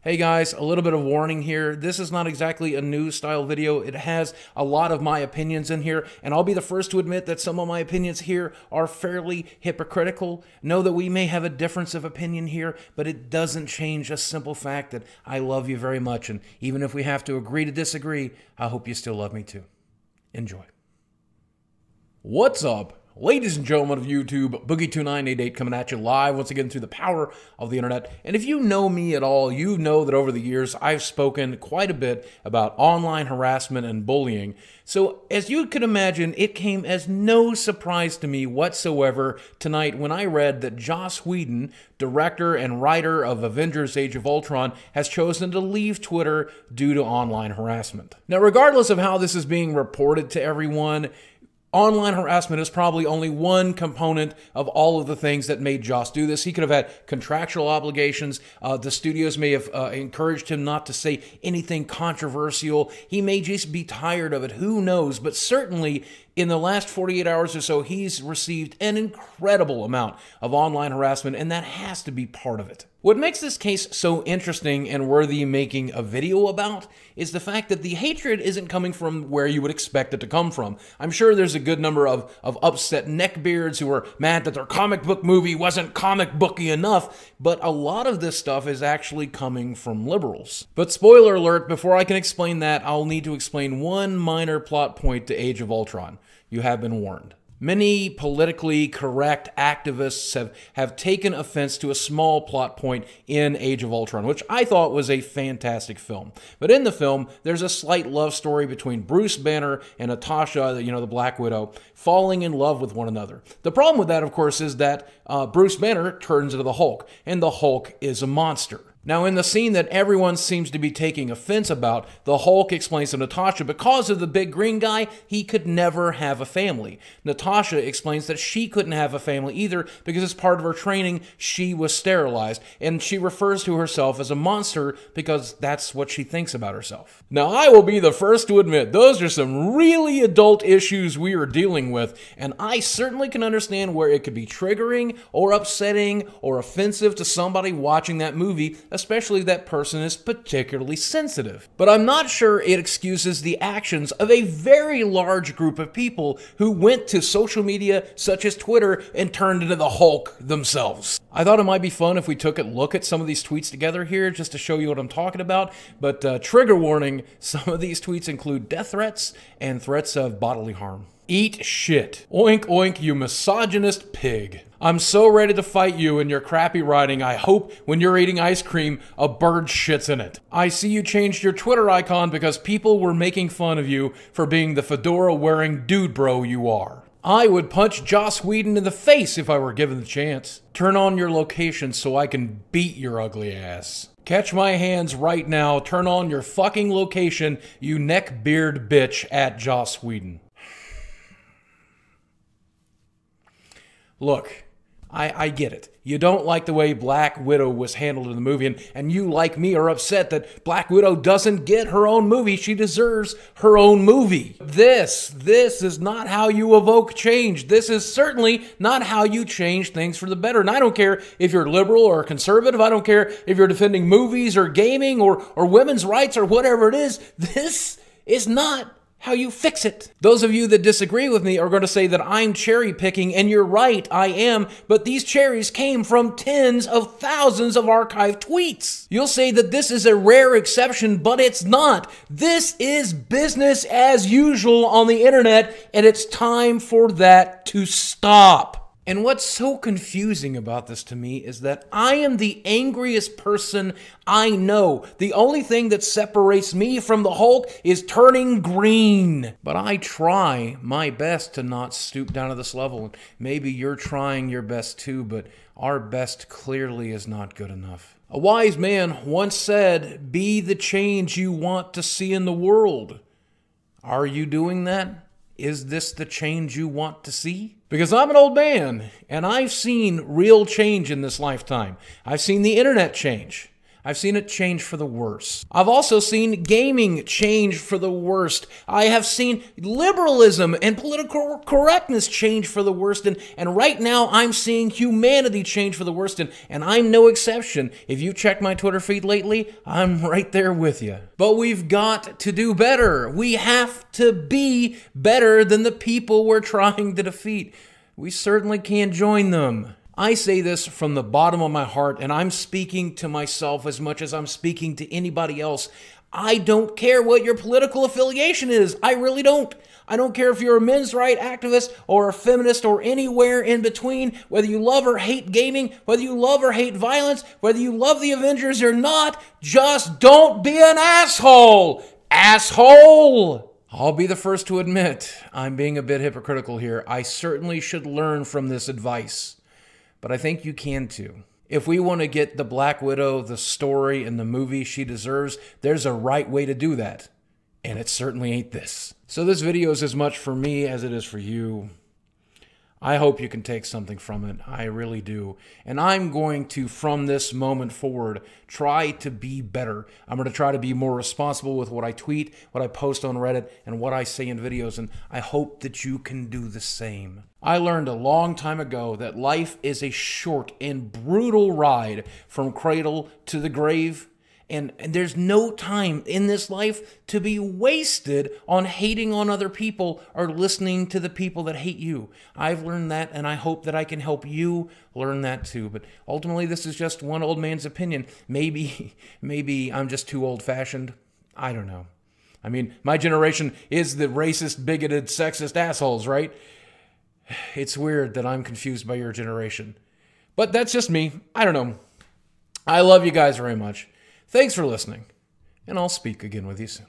Hey guys, a little bit of warning here. This is not exactly a news style video. It has a lot of my opinions in here, and I'll be the first to admit that some of my opinions here are fairly hypocritical. Know that we may have a difference of opinion here, but it doesn't change a simple fact that I love you very much, and even if we have to agree to disagree, I hope you still love me too. Enjoy. What's up? Ladies and gentlemen of YouTube, Boogie2988 coming at you live once again through the power of the internet. And if you know me at all, you know that over the years I've spoken quite a bit about online harassment and bullying. So as you can imagine, it came as no surprise to me whatsoever tonight when I read that Joss Whedon, director and writer of Avengers Age of Ultron, has chosen to leave Twitter due to online harassment. Now, regardless of how this is being reported to everyone, online harassment is probably only one component of all of the things that made Joss do this. He could have had contractual obligations. The studios may have encouraged him not to say anything controversial. He may just be tired of it. Who knows? But certainly in the last 48 hours or so, he's received an incredible amount of online harassment, and that has to be part of it. What makes this case so interesting and worthy making a video about is the fact that the hatred isn't coming from where you would expect it to come from. I'm sure there's a good number of upset neckbeards who are mad that their comic book movie wasn't comic booky enough, but a lot of this stuff is actually coming from liberals. But spoiler alert, before I can explain that, I'll need to explain one minor plot point to Age of Ultron. You have been warned. Many politically correct activists have taken offense to a small plot point in Age of Ultron, which I thought was a fantastic film. But in the film, there's a slight love story between Bruce Banner and Natasha, the Black Widow, falling in love with one another. The problem with that, of course, is that Bruce Banner turns into the Hulk, and the Hulk is a monster. Now, in the scene that everyone seems to be taking offense about, the Hulk explains to Natasha because of the big green guy, he could never have a family. Natasha explains that she couldn't have a family either because as part of her training, she was sterilized, and she refers to herself as a monster because that's what she thinks about herself. Now, I will be the first to admit those are some really adult issues we are dealing with, and I certainly can understand where it could be triggering or upsetting or offensive to somebody watching that movie, especially if that person is particularly sensitive. But I'm not sure it excuses the actions of a very large group of people who went to social media such as Twitter and turned into the Hulk themselves. I thought it might be fun if we took a look at some of these tweets together here just to show you what I'm talking about, but trigger warning, some of these tweets include death threats and threats of bodily harm. Eat shit. Oink oink, you misogynist pig. I'm so ready to fight you in your crappy writing. I hope when you're eating ice cream, a bird shits in it. I see you changed your Twitter icon because people were making fun of you for being the fedora-wearing dude bro you are. I would punch Joss Whedon in the face if I were given the chance. Turn on your location so I can beat your ugly ass. Catch my hands right now. Turn on your fucking location, you neckbeard bitch, at Joss Whedon. Look, I get it. You don't like the way Black Widow was handled in the movie, and you, like me, are upset that Black Widow doesn't get her own movie. She deserves her own movie. This is not how you evoke change. This is certainly not how you change things for the better. And I don't care if you're liberal or conservative. I don't care if you're defending movies or gaming or women's rights or whatever it is. This is not how you fix it. Those of you that disagree with me are going to say that I'm cherry picking, and you're right, I am, but these cherries came from tens of thousands of archived tweets. You'll say that this is a rare exception, but it's not. This is business as usual on the internet, and it's time for that to stop. And what's so confusing about this to me is that I am the angriest person I know. The only thing that separates me from the Hulk is turning green. But I try my best to not stoop down to this level. Maybe you're trying your best too, but our best clearly is not good enough. A wise man once said, "Be the change you want to see in the world." Are you doing that? Is this the change you want to see? Because I'm an old man, and I've seen real change in this lifetime. I've seen the internet change. I've seen it change for the worse. I've also seen gaming change for the worst. I have seen liberalism and political correctness change for the worst. And right now, I'm seeing humanity change for the worst. And I'm no exception. If you check my Twitter feed lately, I'm right there with you. But we've got to do better. We have to be better than the people we're trying to defeat. We certainly can't join them. I say this from the bottom of my heart, and I'm speaking to myself as much as I'm speaking to anybody else. I don't care what your political affiliation is. I really don't. I don't care if you're a men's rights activist or a feminist or anywhere in between, whether you love or hate gaming, whether you love or hate violence, whether you love the Avengers or not, just don't be an asshole. Asshole! I'll be the first to admit I'm being a bit hypocritical here. I certainly should learn from this advice. But I think you can too. If we want to get the Black Widow, the story, and the movie she deserves, there's a right way to do that. And it certainly ain't this. So this video is as much for me as it is for you. I hope you can take something from it. I really do. And I'm going to, from this moment forward, try to be better. I'm going to try to be more responsible with what I tweet, what I post on Reddit, and what I say in videos. And I hope that you can do the same. I learned a long time ago that life is a short and brutal ride from cradle to the grave. And there's no time in this life to be wasted on hating on other people or listening to the people that hate you. I've learned that, and I hope that I can help you learn that too. But ultimately, this is just one old man's opinion. Maybe I'm just too old-fashioned. I don't know. I mean, my generation is the racist, bigoted, sexist assholes, right? It's weird that I'm confused by your generation. But that's just me. I don't know. I love you guys very much. Thanks for listening, and I'll speak again with you soon.